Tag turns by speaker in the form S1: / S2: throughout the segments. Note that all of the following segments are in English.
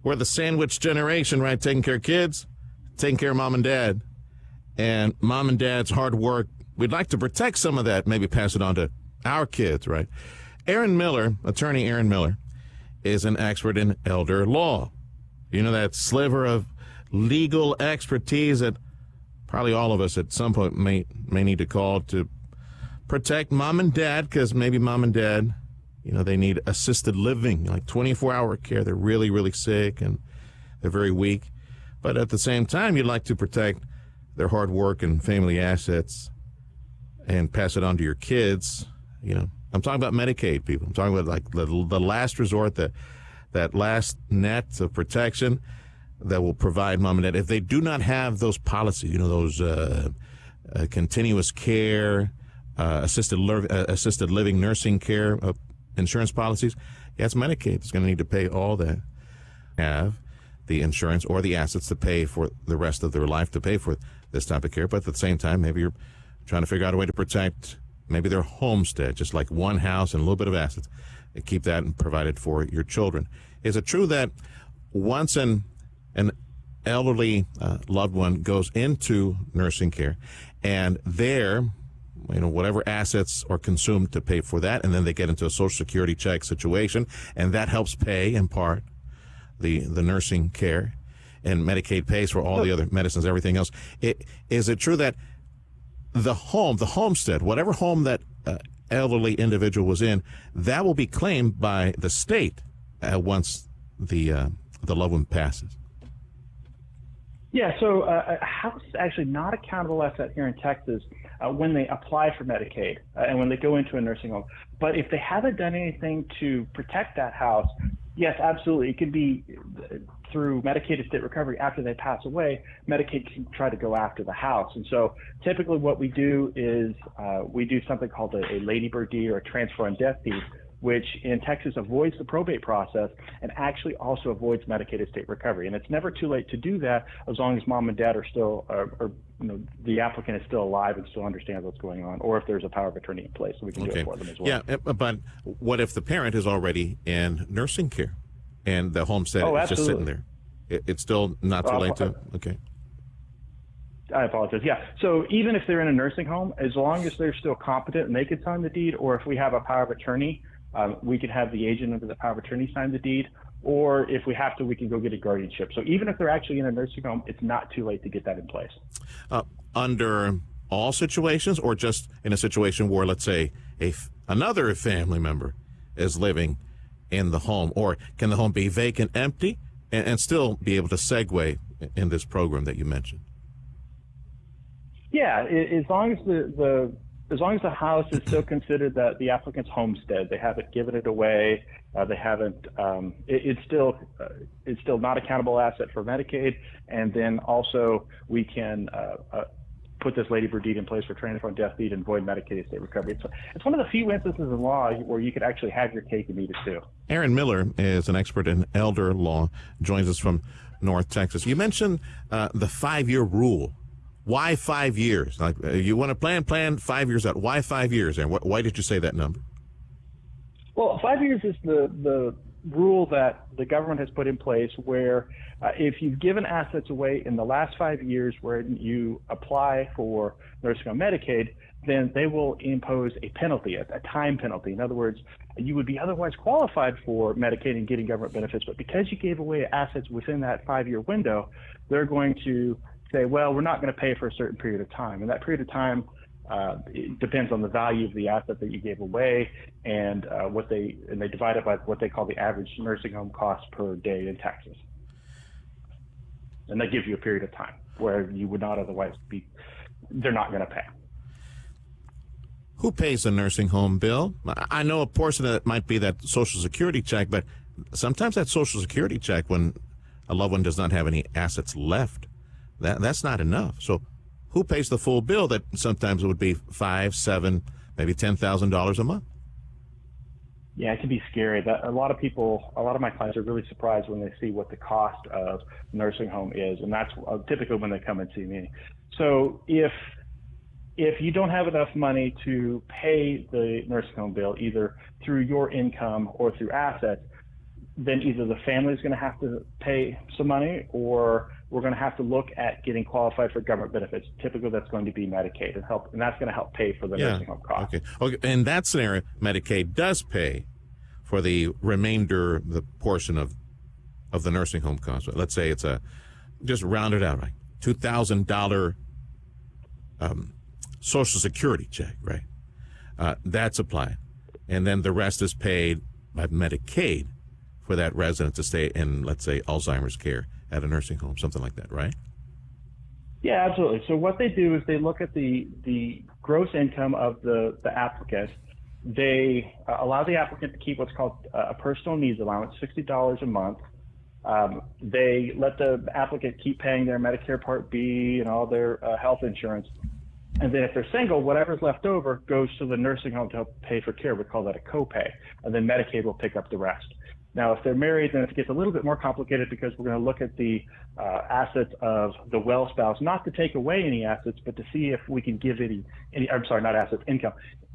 S1: We're the sandwich generation, right? Taking care of kids, taking care of mom and dad. And mom and dad's hard work, we'd like to protect some of that, maybe pass it on to our kids, right? Aaron Miller, attorney Aaron Miller, is an expert in elder law. You know, that sliver of legal expertise that probably all of us at some point may need to call to protect mom and dad, because maybe mom and dad, you know, they need assisted living, like 24-hour care. They're really, really sick and they're very weak. But at the same time, you'd like to protect their hard work and family assets and pass it on to your kids. You know, I'm talking about Medicaid, people. I'm talking about like the last resort, that last net of protection that will provide mom and dad. If they do not have those policies, you know, those continuous care, assisted living, nursing care insurance policies, yeah, it's Medicaid. It's going to need to pay all that. Have the insurance or the assets to pay for the rest of their life to pay for this type of care. But at the same time, maybe you're trying to figure out a way to protect maybe their homestead, just like one house and a little bit of assets, and keep that and provide it for your children. Is it true that once an elderly loved one goes into nursing care and there, you know, whatever assets are consumed to pay for that, and then they get into a Social Security check situation, and that helps pay in part the nursing care, and Medicaid pays for all the other medicines, everything else. Is it true that the homestead, whatever home that elderly individual was in, that will be claimed by the state once the loved one passes?
S2: Yeah, so a house is actually not a countable asset here in Texas when they apply for Medicaid and when they go into a nursing home. But if they haven't done anything to protect that house, yes, absolutely. It could be through Medicaid estate recovery after they pass away. Medicaid can try to go after the house. And so typically what we do is we do something called a ladybird deed or a transfer on death deed, which in Texas avoids the probate process and actually also avoids Medicaid estate recovery. And it's never too late to do that as long as mom and dad are still, or you know, the applicant is still alive and still understands what's going on, or if there's a power of attorney in place, so we can do it for them as well.
S1: Yeah, but what if the parent is already in nursing care and the homestead is just sitting there? It's still not too late to, okay.
S2: I apologize. Yeah. So even if they're in a nursing home, as long as they're still competent and they could sign the deed, or if we have a power of attorney, we could have the agent under the power of attorney sign the deed, or if we have to, we can go get a guardianship. So even if they're actually in a nursing home, it's not too late to get that in place.
S1: Under all situations, or just in a situation where, let's say, another family member is living in the home, or can the home be vacant, empty, and still be able to segue in this program that you mentioned?
S2: Yeah, as long as the house is still considered the applicant's homestead, they haven't given it away, they haven't. It's still not a countable asset for Medicaid, and then also we can put this ladybird deed in place for transfer on death deed and void Medicaid estate recovery. It's one of the few instances in law where you could actually have your cake and eat it too.
S1: Aaron Miller is an expert in elder law, joins us from North Texas. You mentioned the 5-year rule. Why 5 years? Like you want to plan 5 years out. Why 5 years? And why did you say that number?
S2: Well, 5 years is the rule that the government has put in place where if you've given assets away in the last 5 years where you apply for nursing home Medicaid, then they will impose a penalty, a time penalty. In other words, you would be otherwise qualified for Medicaid and getting government benefits, but because you gave away assets within that 5-year window, they're going to say, well, we're not going to pay for a certain period of time. And that period of time it depends on the value of the asset that you gave away and they divide it by what they call the average nursing home cost per day in Texas. And they give you a period of time where you would not otherwise they're not going to pay.
S1: Who pays the nursing home bill? I know a portion of it might be that Social Security check, but sometimes that Social Security check, when a loved one does not have any assets left, that's not enough. So who pays the full bill that sometimes it would be $5,000, $7,000, maybe $10,000 a month?
S2: Yeah, it can be scary. A lot of my clients are really surprised when they see what the cost of nursing home is, and that's typically when they come and see me. So if you don't have enough money to pay the nursing home bill, either through your income or through assets, then either the family is going to have to pay some money, or we're going to have to look at getting qualified for government benefits. Typically, that's going to be Medicaid and that's going to help pay for the nursing home costs.
S1: Okay. In that scenario, Medicaid does pay for the remainder, the portion of the nursing home cost. Let's say it's just round it out, right? $2,000 Social Security check, right? That's applied. And then the rest is paid by Medicaid for that resident to stay in, let's say, Alzheimer's care at a nursing home, something like that, right?
S2: Yeah, absolutely. So what they do is they look at the gross income of the applicant. They allow the applicant to keep what's called a personal needs allowance, $60 a month. They let the applicant keep paying their Medicare Part B and all their health insurance. And then if they're single, whatever's left over goes to the nursing home to help pay for care. We call that a copay. And then Medicaid will pick up the rest. Now, if they're married, then it gets a little bit more complicated because we're going to look at the assets of the well spouse, not to take away any assets, but to see if we can give income.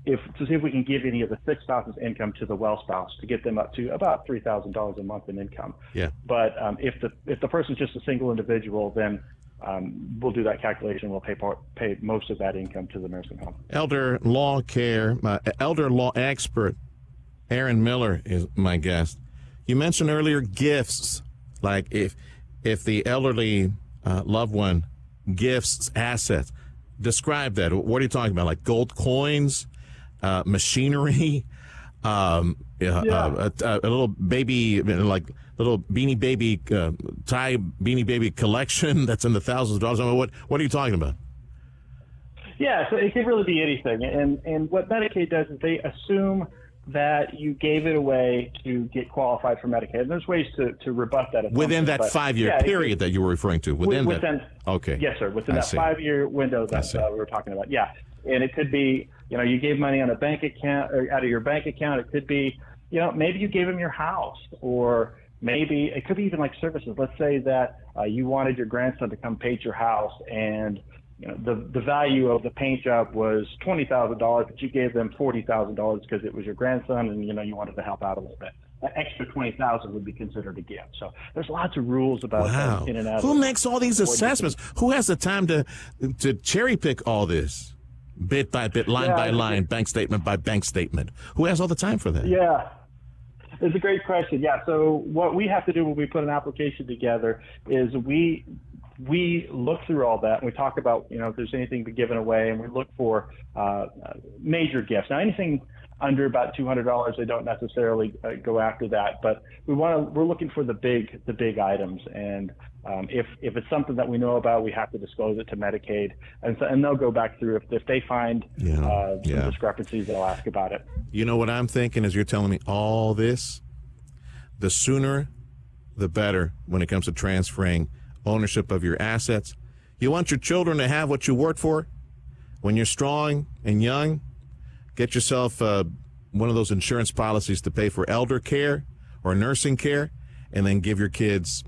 S2: To see if we can give any of the sick spouse's income to the well spouse to get them up to about $3,000 a month in income.
S1: Yeah.
S2: But if the person's just a single individual, then we'll do that calculation. We'll pay most of that income to the nursing home.
S1: Elder law expert Aaron Miller is my guest. You mentioned earlier gifts, like if the elderly loved one gifts assets. Describe that. What are you talking about? Like gold coins, machinery, a little baby, like little Beanie Baby tie Beanie Baby collection that's in the thousands of dollars. I mean, what are you talking about?
S2: Yeah, so it could really be anything. And what Medicaid does is they assume that you gave it away to get qualified for Medicaid. And there's ways to rebut that.
S1: Within that 5-year period that you were referring to. Okay.
S2: Yes, sir. Within that 5-year window that we were talking about. Yeah. And it could be, you gave money on a bank account or out of your bank account. It could be, maybe you gave them your house, or maybe it could be even like services. Let's say that you wanted your grandson to come paint your house, and the value of the paint job was $20,000, but you gave them $40,000 because it was your grandson, and you wanted to help out a little bit. That extra $20,000 would be considered a gift. So there's lots of rules about in and out.
S1: Who makes all these assessments? Who has the time to cherry pick all this, bit by bit, line by line, bank statement by bank statement? Who has all the time for that?
S2: Yeah. It's a great question. Yeah. So what we have to do when we put an application together is we look through all that, and we talk about, if there's anything to be given away, and we look for major gifts. Now, anything under about $200, they don't necessarily go after that, but we're looking for the big items. And if it's something that we know about, we have to disclose it to Medicaid, and they'll go back through. If they find some discrepancies, they'll ask about it.
S1: You know what I'm thinking as you're telling me all this? The sooner, the better when it comes to transferring ownership of your assets. You want your children to have what you worked for when you're strong and young. Get yourself one of those insurance policies to pay for elder care or nursing care, and then give your kids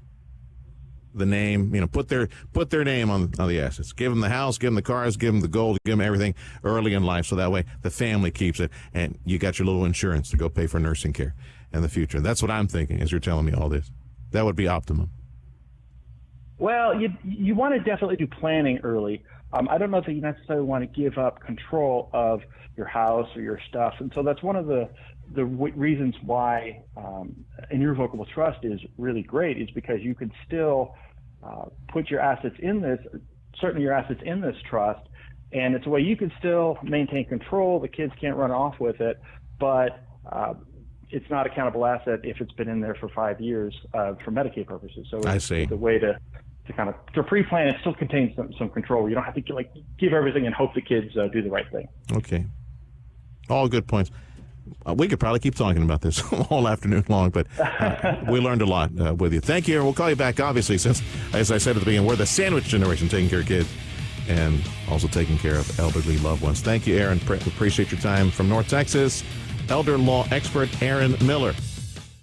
S1: the name, put their name on the assets. Give them the house, give them the cars, give them the gold, give them everything early in life, so that way the family keeps it, and you got your little insurance to go pay for nursing care in the future. That's what I'm thinking as you're telling me all this. That would be optimum.
S2: Well, you want to definitely do planning early. I don't know that you necessarily want to give up control of your house or your stuff. And so that's one of the reasons why an irrevocable trust is really great, is because you can still put your assets in this, certainly your assets in this trust, and it's a way you can still maintain control. The kids can't run off with it, but it's not a countable asset if it's been in there for 5 years for Medicaid purposes. So
S1: I see.
S2: It's a way to pre-plan. It still contains some control. You don't have to give everything and hope the kids do the right thing.
S1: Okay. All good points. We could probably keep talking about this all afternoon long, but we learned a lot with you. Thank you, and we'll call you back, obviously, since, as I said at the beginning, we're the sandwich generation, taking care of kids and also taking care of elderly loved ones. Thank you, Aaron. Appreciate your time from North Texas. Elder law expert Aaron Miller.